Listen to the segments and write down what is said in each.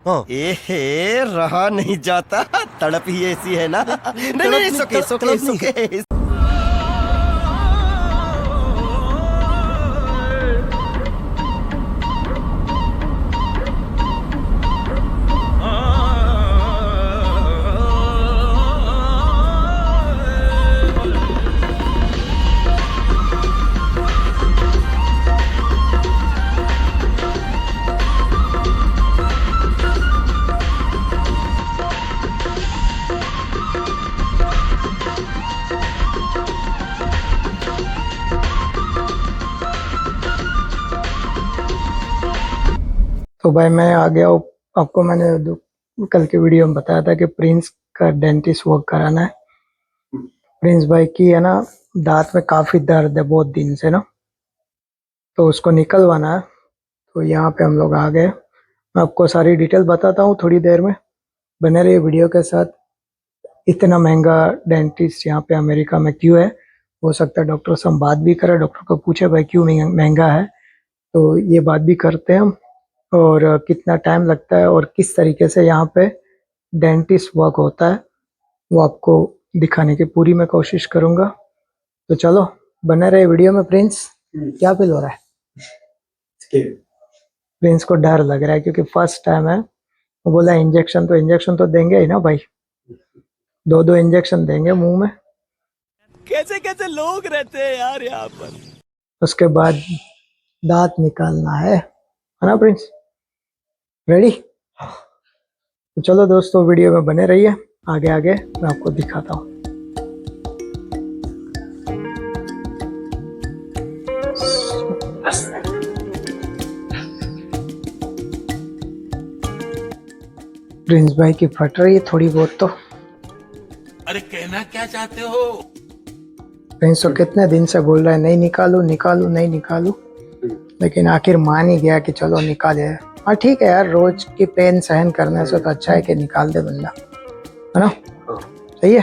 हाँ। ए रहा नहीं जाता, तड़प ही ऐसी है ना। नहीं तड़प नहीं, नहीं, सुके सुके तड़प नहीं। सुके। तो भाई मैं आ गया हूँ। आपको मैंने कल के वीडियो में बताया था कि प्रिंस का डेंटिस्ट वर्क कराना है। प्रिंस भाई की है ना, दांत में काफी दर्द है बहुत दिन से ना, तो उसको निकलवाना है। तो यहाँ पे हम लोग आ गए। मैं आपको सारी डिटेल बताता हूँ थोड़ी देर में, बने रहिए वीडियो के साथ। इतना महंगा डेंटिस्ट यहाँ पे अमेरिका में क्यों है? हो सकता है डॉक्टर से हम बात भी करें, डॉक्टर को पूछे भाई क्यों महंगा है, तो ये बात भी करते हैं हम। और कितना टाइम लगता है और किस तरीके से यहाँ पे डेंटिस्ट वर्क होता है, वो आपको दिखाने की पूरी मैं कोशिश करूंगा। तो चलो बने रहे वीडियो में। प्रिंस क्या फील हो रहा है? प्रिंस को डर लग रहा है क्योंकि फर्स्ट टाइम है। वो बोला इंजेक्शन तो देंगे ही ना भाई, दो दो इंजेक्शन देंगे मुंह में। कैसे कैसे लोग रहते हैं यार यहाँ पर। उसके बाद दांत निकालना है ना प्रिंस? रेडी? तो चलो दोस्तों वीडियो में बने रहिए, आगे आगे मैं आपको दिखाता हूँ। प्रिंस भाई की फट रही है थोड़ी बहुत तो। अरे कहना क्या चाहते हो? प्रिंस तो कितने दिन से बोल रहा है नहीं निकालू निकालू नहीं निकालू, लेकिन आखिर मान ही गया कि चलो निकाले। हाँ ठीक है यार, रोज की पेन सहन करने से तो अच्छा है कि निकाल दे बंदा, है ना? सही है।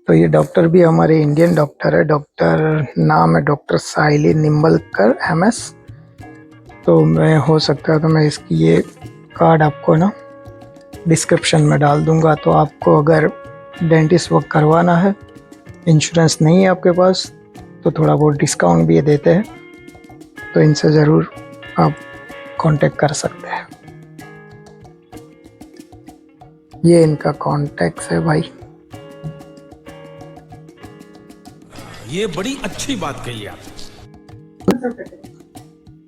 तो ये डॉक्टर भी हमारे इंडियन डॉक्टर है। डॉक्टर नाम है डॉक्टर साइली निम्बलकर MS। तो मैं हो सकता है तो मैं इसकी ये कार्ड आपको ना डिस्क्रिप्शन में डाल दूंगा। तो आपको अगर डेंटिस्ट वर्क करवाना है, इंश्योरेंस नहीं है आपके पास, तो थोड़ा बहुत डिस्काउंट भी ये देते हैं। तो इनसे ज़रूर आप कांटेक्ट कर सकते हैं। ये इनका कांटेक्ट है भाई। ये बड़ी अच्छी बात कही आप।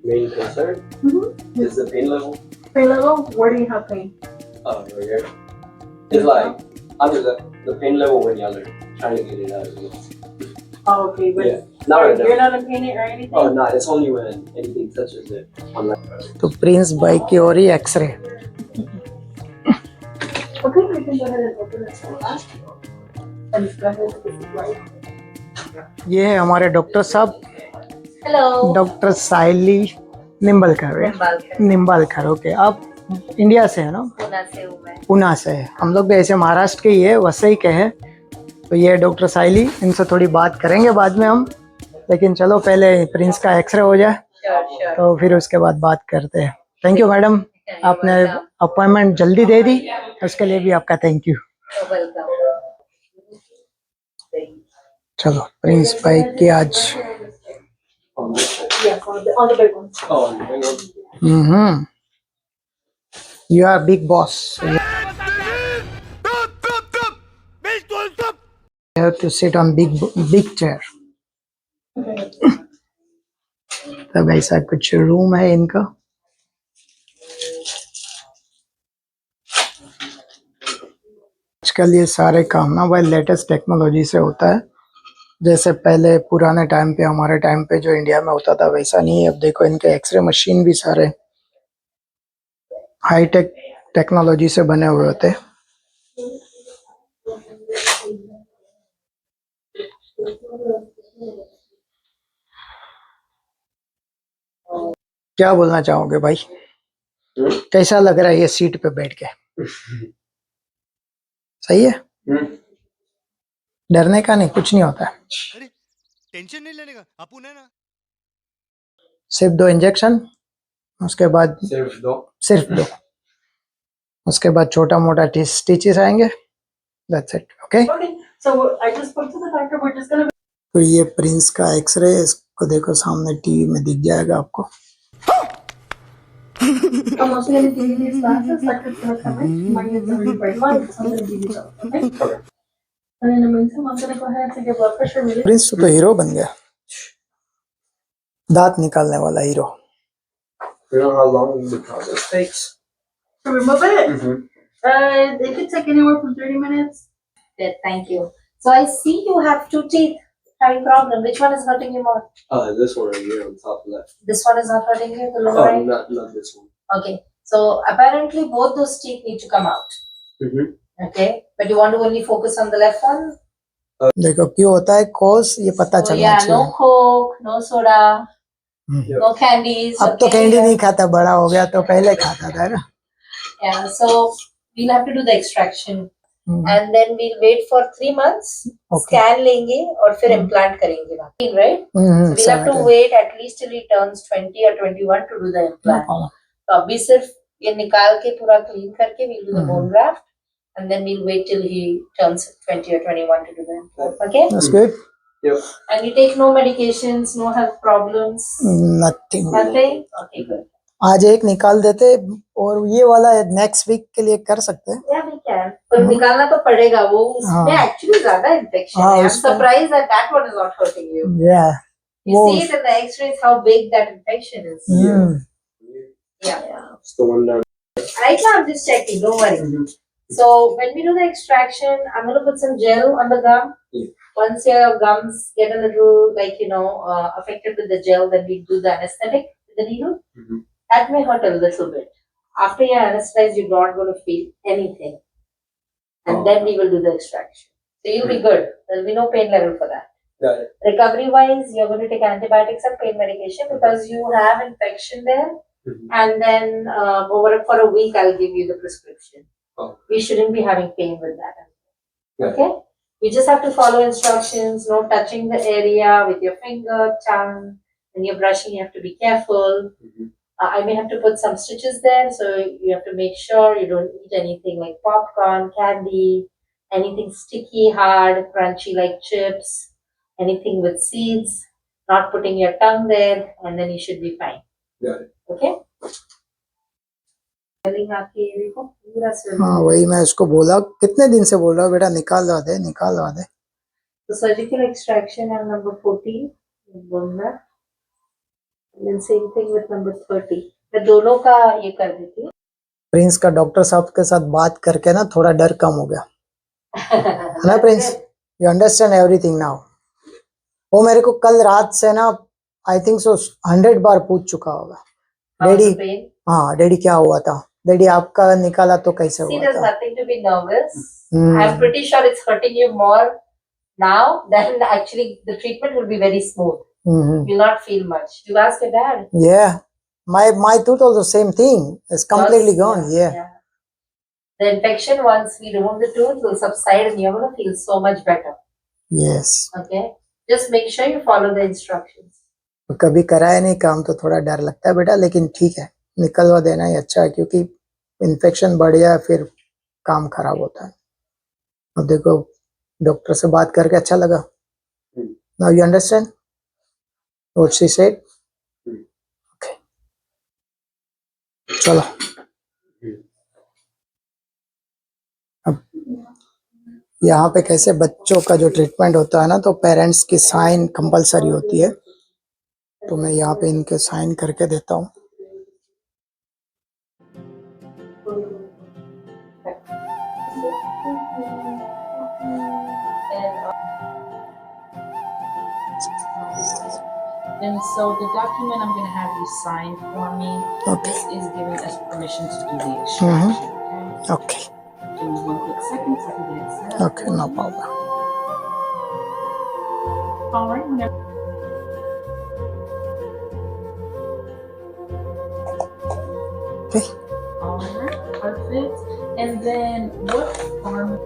Main concern is the pain level. Pain level? Where do you have pain? Right here. It's like under the pain level when y'all are trying to get it out of you. Oh, okay. But Yeah. Not right you're now. not in pain or anything? Oh, no. It's only when anything touches it. I'm like, तो Prince भाई की और ही x ray. Okay, we can go ahead and open this one up. And go ahead and this is right. ये है हमारे doctor साहब, Hello. Doctor साइली निम्बलकर। निम्बलकर, okay. आप India से है ना? पुणे से हूँ मैं। पुणे से है। हम लोग भी ऐसे महाराष्ट्र के ही है, वसई के हैं। तो ये डॉक्टर साइली, इनसे थोड़ी बात करेंगे बाद में हम, लेकिन चलो पहले प्रिंस का एक्सरे हो जाए Sure. तो फिर उसके बाद बात करते हैं। थैंक यू मैडम, आपने अपॉइंटमेंट जल्दी दे दी, उसके लिए भी आपका थैंक यू। Welcome. चलो प्रिंस भाई की आज Yes, on the big one. oh, and the big one. You are big boss, you have to sit on big chair. तब ऐसा कुछ रूम है इनका। आजकल ये सारे काम ना भाई लेटेस्ट टेक्नोलॉजी से होता है। जैसे पहले पुराने टाइम पे, हमारे टाइम पे जो इंडिया में होता था वैसा नहीं है। अब देखो इनके एक्सरे मशीन भी सारे हाईटेक टेक्नोलॉजी से बने हुए होते हैं। क्या बोलना चाहोगे भाई? कैसा लग रहा है ये सीट पे बैठ के? सही है? डरने का नहीं, कुछ नहीं होता है। अरे टेंशन नहीं लेने का, अपुन है ना। सिर्फ 2 इंजेक्शन, उसके बाद सिर्फ 2, उसके बाद छोटा मोटा स्टिचेस आएंगे, that's it. Okay, Okay, so I just spoke to the doctor. We're just gonna. तो ये प्रिंस का एक्सरे, इसको देखो सामने टीवी में दिख जाएगा आपको। I'm also gonna give you these glasses. Doctor's gonna come in. Mine is already bright light, so I'm gonna give you those. Okay. And in the meantime, I'm gonna go ahead and take your blood pressure reading. Prince तो hero बन गया, दांत निकालने वाला hero. You know how long the process takes? To remove it, Mm-hmm. it could take anywhere from 30 minutes. Good, thank you. So I see you have 2 teeth having problem. Which one is hurting you more? This one right here on top left. This one is not hurting you, the lower Oh, right? not this one. Okay. So apparently both those teeth need to come out. Mm-hmm. Okay. But you want to only focus on the left one? देखो क्यों होता है cause, ये पता So चलना yeah, no चाहिए। Coke, no soda, हम्म। no candies. अब तो okay? कैंडी नहीं खाता, बड़ा हो गया तो पहले खाता था ना। Yeah. So we'll have to do the extraction. Hmm, And then we'll wait for 3 months. Okay. Scan लेंगे और फिर implant करेंगे बाकी, right? So we'll have to समझ गए। wait at least till he turns 20 or 21 to do the No implant. problem. तो अभी सिर्फ ये निकाल के पूरा क्लीन करके we'll do the Mhm. bone graft and then we'll wait till he turns 20 or 21 to do the implant. Okay? That's good. And you take no medications, no health problems, Nothing. nothing? Okay, good. आज एक निकाल देते और ये वाला next week के लिए कर सकते हैं। Yeah, we can. पर निकालना तो पड़ेगा, वो उसमें हाँ। actually ज्यादा infection हाँ, है. I'm उसका- surprised that that one is not hurting you. Yeah. You वो- see it in the X-rays how big that infection is. Hmm, Yeah. It's the one down. Right now I'm just checking, don't worry. So when we do the extraction, I'm going to put some gel on the gum. Yeah. Once your gums get a little affected with the gel, then we do the anesthetic with the needle. Mhm. That may hurt a little bit. After you're anesthetized, you're not going to feel anything. And Oh. then we will do the extraction. So you'll be good. There'll be no pain level for that. Got it. Recovery wise, you're going to take antibiotics and pain medication because you have infection there. Mhm. And then for a week, I'll give you the prescription. Oh. We shouldn't be having pain with that. Yeah. Okay? You just have to follow instructions, no touching the area with your finger, tongue. When you're brushing, you have to be careful. Mhm. I may have to put some stitches there, so you have to make sure you don't eat anything like popcorn, candy, anything sticky, hard, crunchy like chips, anything with seeds, not putting your tongue there, and then you should be fine. Got it. Okay? Swelling आपकी ये देखो, पूरा swelling. हाँ वही मैं उसको बोला, कितने दिन से बोल रहा हूँ बेटा निकालवा दे। The surgical extraction on number 14, बोलना. And then same thing with number 30. मैं दोनों का ये कर देती हूँ. प्रिंस का डॉक्टर साहब के साथ बात करके ना थोड़ा डर कम हो गया, है ना Prince? You understand everything now. वो मेरे को कल रात से ना आई थिंक सो 100 बार पूछ चुका होगा, डैडी Pain. हाँ डैडी क्या हुआ था, डैडी आपका निकाला तो कैसे See, हुआ there's था। nothing to be nervous. Hmm. I'm pretty sure it's hurting you more now than actually the treatment will be very smooth. Mhm. You'll not feel much. You ask your dad. Yeah, my tooth also same thing. It's completely Yours? gone. Yeah. The infection, once we remove the tooth, will subside and you're going to feel so much better. Yes. Okay? Just make sure you follow the instructions. कभी कराया नहीं काम तो थोड़ा डर लगता है बेटा, लेकिन ठीक है निकलवा देना ही अच्छा है, क्योंकि इन्फेक्शन बढ़ गया फिर काम खराब होता है। अब देखो डॉक्टर से बात करके अच्छा लगा। Now you understand what she said? Okay. चलो अब यहाँ पे कैसे बच्चों का जो ट्रीटमेंट होता है ना, तो पेरेंट्स की साइन कंपलसरी होती है, तो मैं यहाँ पे इनके साइन करके देता हूँ। And so the document I'm going to have you sign for me, Okay. this is giving us permission to do the extraction. Okay. Okay? Give me 1 quick second so I can get it set up. Okay, no problem. All right, whenever. Okay. All right, perfect. And then what arm?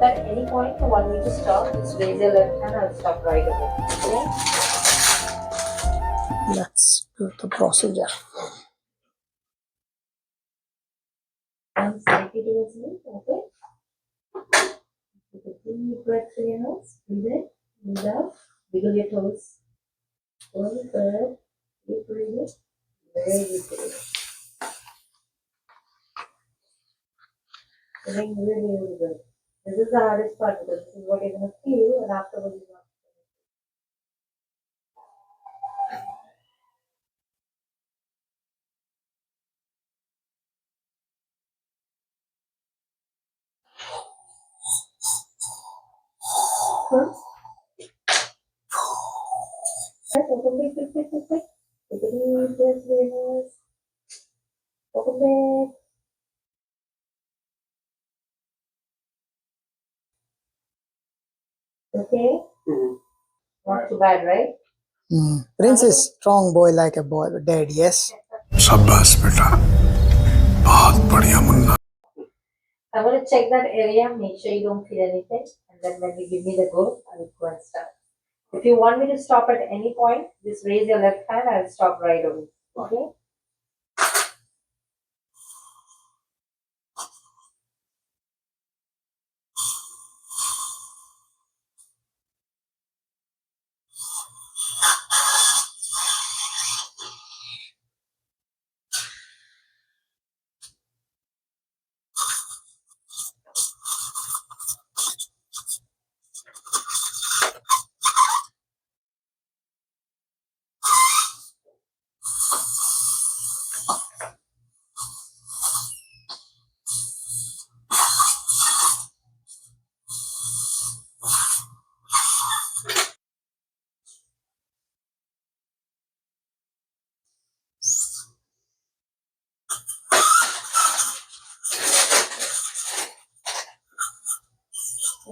At any point you want me to stop, just raise your left hand, I'll stop right away. Okay? Let's do the procedure. And slightly towards me, okay? Take a deep breath through your nose, breathe in, breathe out, wiggle your toes. Very good. Keep breathing. Very good. Feeling really, really good. This is the hardest part because this is what you're going to feel, and afterwards you're not. Huh? Open big, big, big, big, big. Take a deep breath through your nose. Open big. Okay? Not too bad, right? Prince is strong boy like a boy, dad, yes? शाबाश बेटा बहुत बढ़िया Munna I'm going to check that area, make sure you don't feel anything, and then when you give me the go, I will go and start. If you want me to stop at any point, just raise your left hand, I'll stop right away. Okay?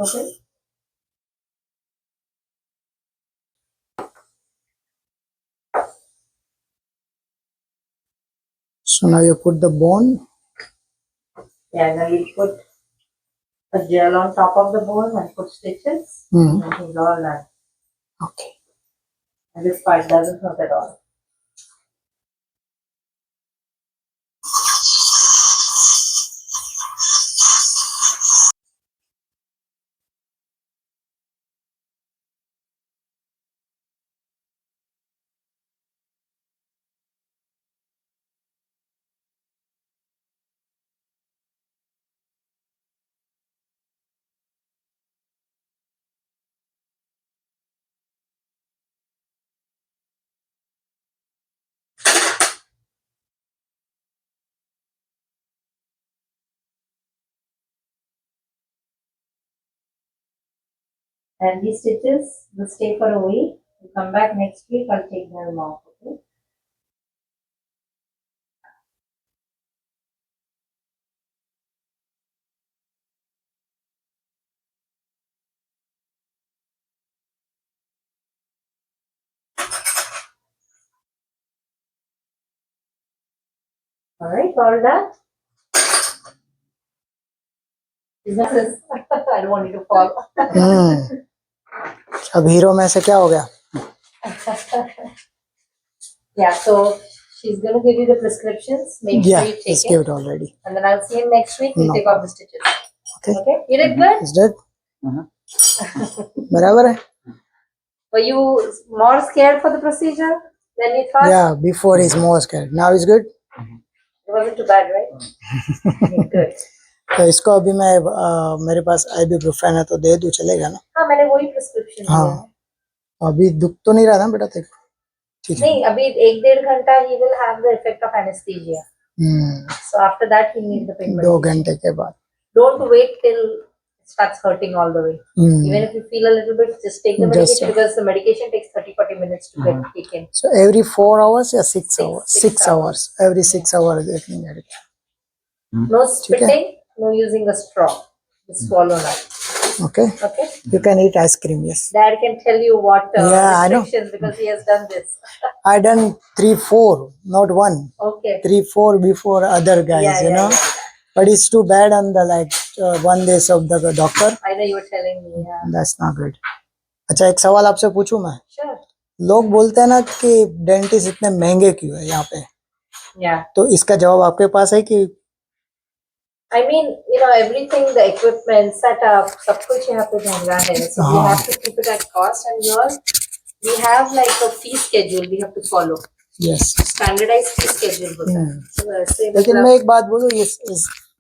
Okay? So now you put the bone. Yeah, now you put a gel on top of the bone and put stitches. Hmm. And it's all done. Okay. And this part doesn't hurt at all. And these stitches will stay for a week. You come back next week, I'll take them off. Okay? Alright, all done? I don't want you to fall. अब hero में से क्या हो गया? Yeah, so she's going to give you the prescriptions. Make Yeah, sure you take it's it. given already. And then I'll see you next week. We'll No take off the stitches. Okay. Okay? You did good? Is that? बराबर है? Were you more scared for the procedure than you thought? Yeah, before he's more scared. Now he's good. It wasn't too bad, right? Good. तो इसको अभी मैं मेरे पास ibuprofen है तो दे दूं चलेगा ना? हाँ मैंने वही prescription दिया है। हाँ अभी दुख तो नहीं रहा ना बेटा तेरे को? ठीक है। नहीं अभी 1-1.5 घंटा he will have the effect of anesthesia. So after that he needs the pain 2 medication. घंटे के बाद. Don't wait till starts hurting all the way. Hmm. Even if you feel a little bit, just take the Just, medication because the medication takes 30-40 minutes to get taken. So every 4 hours or 6 hours? 6 6 hours. Every 6 hours taking medication. No spitting, no using a straw. Just swallow now. Okay. Okay. You can eat ice cream, yes. Dad can tell you what Yeah, I know. restrictions because he has done this. I done 3-4, not 1. Okay. 3-4 before other guys, Yeah, you yeah, know. yeah. But it's too bad on the 1 days of the doctor. I know you were telling me. Yeah. That's not good. अच्छा एक सवाल आपसे पूछूं मैं. Sure. लोग बोलते हैं ना कि डेंटिस्ट इतने महंगे क्यों है यहाँ पे. Yeah. तो इसका जवाब आपके पास है कि I mean, everything, the equipment, setup, सब कुछ यहाँ पे महंगा है. So we have to keep it at cost, and we have like a fee schedule we have to follow. yes. Standardized fee schedule होता है. So वैसे लेकिन मैं एक बात बोलूं,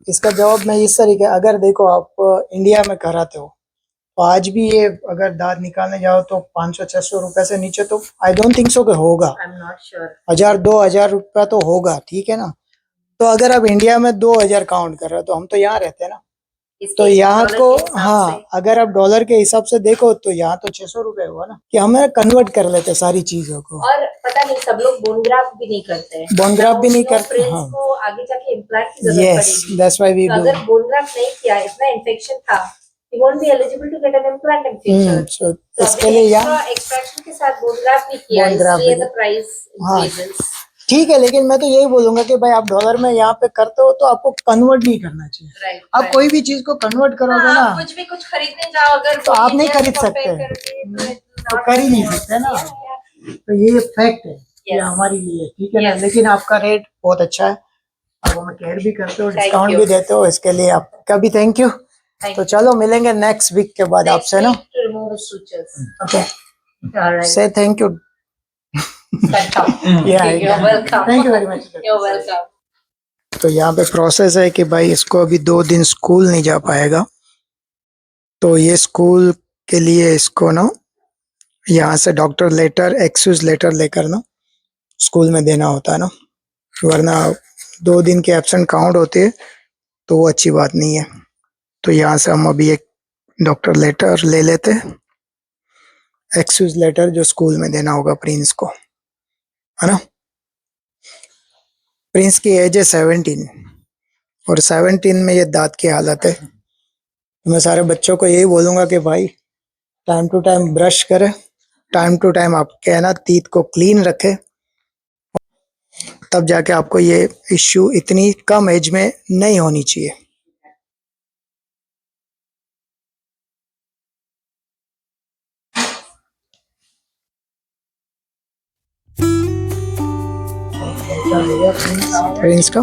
इसका जवाब मैं इस तरीके, अगर देखो आप इंडिया में कराते हो तो आज भी ये अगर दांत निकालने जाओ तो 500-600 रुपए से नीचे तो आई डोंट थिंक सो कि होगा. I'm not sure. 1000-2000 रुपया तो होगा, ठीक है ना. तो अगर आप इंडिया में 2000 काउंट कर रहे हो तो हम तो यहाँ रहते हैं ना, तो यहाँ को अगर आप डॉलर के हिसाब से देखो तो यहाँ तो 600 रुपए हुआ ना, कि हमें कन्वर्ट कर लेते सारी चीजों को. और पता नहीं सब लोग बोन ग्राफ्ट भी नहीं करते हैं. बोन ग्राफ्ट भी नहीं करते. हाँ. को आगे जाके इम्प्लांट की जरूरत यस, पड़ेगी. That's why we do. अगर बोन ग्राफ्ट नहीं किया, इतना इन्फेक्शन था, you won't be eligible to get an implant in future. So इसके लिए यहाँ एक्सट्रैक्शन के साथ बोन ग्राफ्ट नहीं किया, इसलिए द प्राइस इंक्रीजेस. ठीक है, लेकिन मैं तो यही बोलूंगा कि भाई आप डॉलर में यहाँ पे करते हो तो आपको कन्वर्ट नहीं करना चाहिए. Right, आप कोई भी चीज को कन्वर्ट करोगे ना, कुछ भी कुछ खरीदने जाओ अगर तो आप नहीं खरीद सकते, तो कर ही नहीं सकते ना. तो ये फैक्ट है, ये हमारे लिए, ठीक है ना. लेकिन आपका रेट बहुत अच्छा है, आप हमें केयर भी करते हो, डिस्काउंट भी देते हो, इसके लिए आपका भी थैंक यू. तो चलो मिलेंगे नेक्स्ट वीक के बाद आपसे ना. ओके, से thank you. You're welcome. Thank you very much. You're welcome. तो यहाँ पे प्रोसेस है कि भाई इसको अभी 2 दिन स्कूल नहीं जा पाएगा, तो ये स्कूल के लिए इसको ना यहाँ से डॉक्टर लेटर, एक्सक्यूज लेटर लेकर ना स्कूल में देना होता है ना, वरना 2 दिन की एब्सेंट काउंट होती है तो वो अच्छी बात नहीं है. तो यहाँ से हम अभी एक डॉक्टर लेटर ले लेते हैं, एक्सक्यूज लेटर जो स्कूल में देना होगा प्रिंस को, है ना. प्रिंस की एज है 17 और 17 में ये दांत की हालत है. तो मैं सारे बच्चों को यही बोलूँगा कि भाई टाइम टू टाइम ब्रश करें, टाइम टू टाइम आप कहना टीथ को क्लीन रखें, तब जाके आपको ये इश्यू इतनी कम एज में नहीं होनी चाहिए. प्रिंस का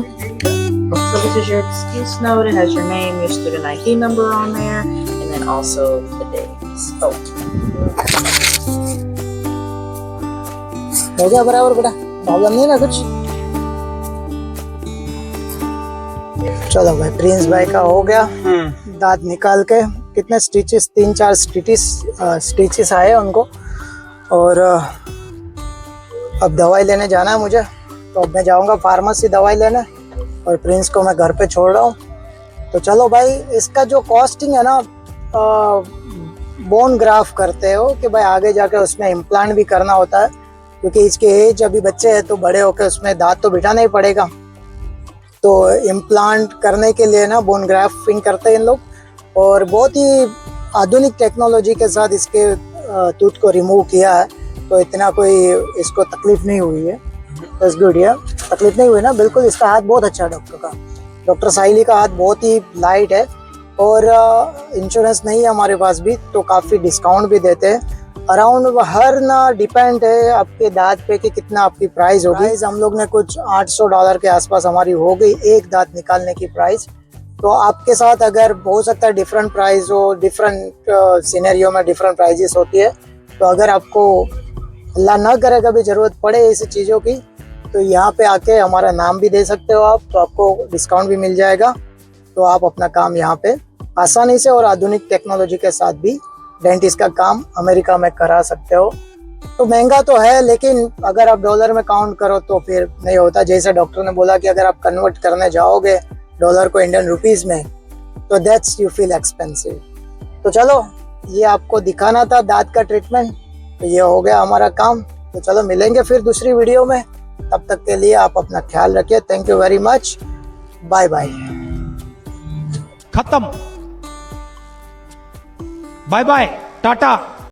So this is your excuse note. It has your name, your student ID number on there, and then also the days. Oh. हो गया बराबर बेटा, प्रॉब्लम नहीं ना कुछ. चलो भाई, प्रिंस भाई का हो गया. दांत निकाल के कितने स्टिचेस, 3-4 स्टिचेस आए उनको, और अब दवाई लेने जाना है मुझे. तो अब मैं जाऊंगा फार्मेसी दवाई लेने, और प्रिंस को मैं घर पे छोड़ रहा हूँ. तो चलो भाई, इसका जो कॉस्टिंग है ना, बोन ग्राफ करते हो कि भाई आगे जाके उसमें इम्प्लांट भी करना होता है, क्योंकि इसके एज अभी बच्चे हैं तो बड़े होके उसमें दांत तो बिठाना ही पड़ेगा. तो इम्प्लांट करने के लिए ना बोन ग्राफ्टिंग करते हैं इन लोग, और बहुत ही आधुनिक टेक्नोलॉजी के साथ इसके टूथ को रिमूव किया है. तो इतना कोई इसको तकलीफ नहीं हुई है. बस गुड यार, तकलीफ नहीं हुई ना. बिल्कुल, इसका हाथ बहुत अच्छा है डॉक्टर का. डॉक्टर साहिली का हाथ बहुत ही लाइट है, और इंश्योरेंस नहीं है हमारे पास भी, तो काफ़ी डिस्काउंट भी देते हैं. अराउंड हर ना डिपेंड है आपके दांत पे कि कितना आपकी प्राइस होगी. प्राइस हम लोग ने कुछ $800 के आसपास हमारी हो गई एक दांत निकालने की प्राइस. तो आपके साथ अगर हो सकता है डिफरेंट प्राइस हो, डिफरेंट सिनेरियो में डिफरेंट प्राइजेस होती है. तो अगर आपको अल्लाह ना करे कभी ज़रूरत पड़े ऐसी चीज़ों की, तो यहाँ पे आके हमारा नाम भी दे सकते हो आप, तो आपको डिस्काउंट भी मिल जाएगा. तो आप अपना काम यहाँ पे आसानी से और आधुनिक टेक्नोलॉजी के साथ भी डेंटिस्ट का काम अमेरिका में करा सकते हो. तो महंगा तो है, लेकिन अगर आप डॉलर में काउंट करो तो फिर नहीं होता. जैसे डॉक्टर ने बोला कि अगर आप कन्वर्ट करने जाओगे डॉलर को इंडियन रुपीस में, तो दैट्स यू फील एक्सपेंसिव. तो चलो, ये आपको दिखाना था दांत का ट्रीटमेंट, तो ये हो गया हमारा काम। तो चलो मिलेंगे फिर दूसरी वीडियो में, तब तक के लिए आप अपना ख्याल रखिए। Thank you very much, bye bye. खत्म, बाय बाय, टाटा।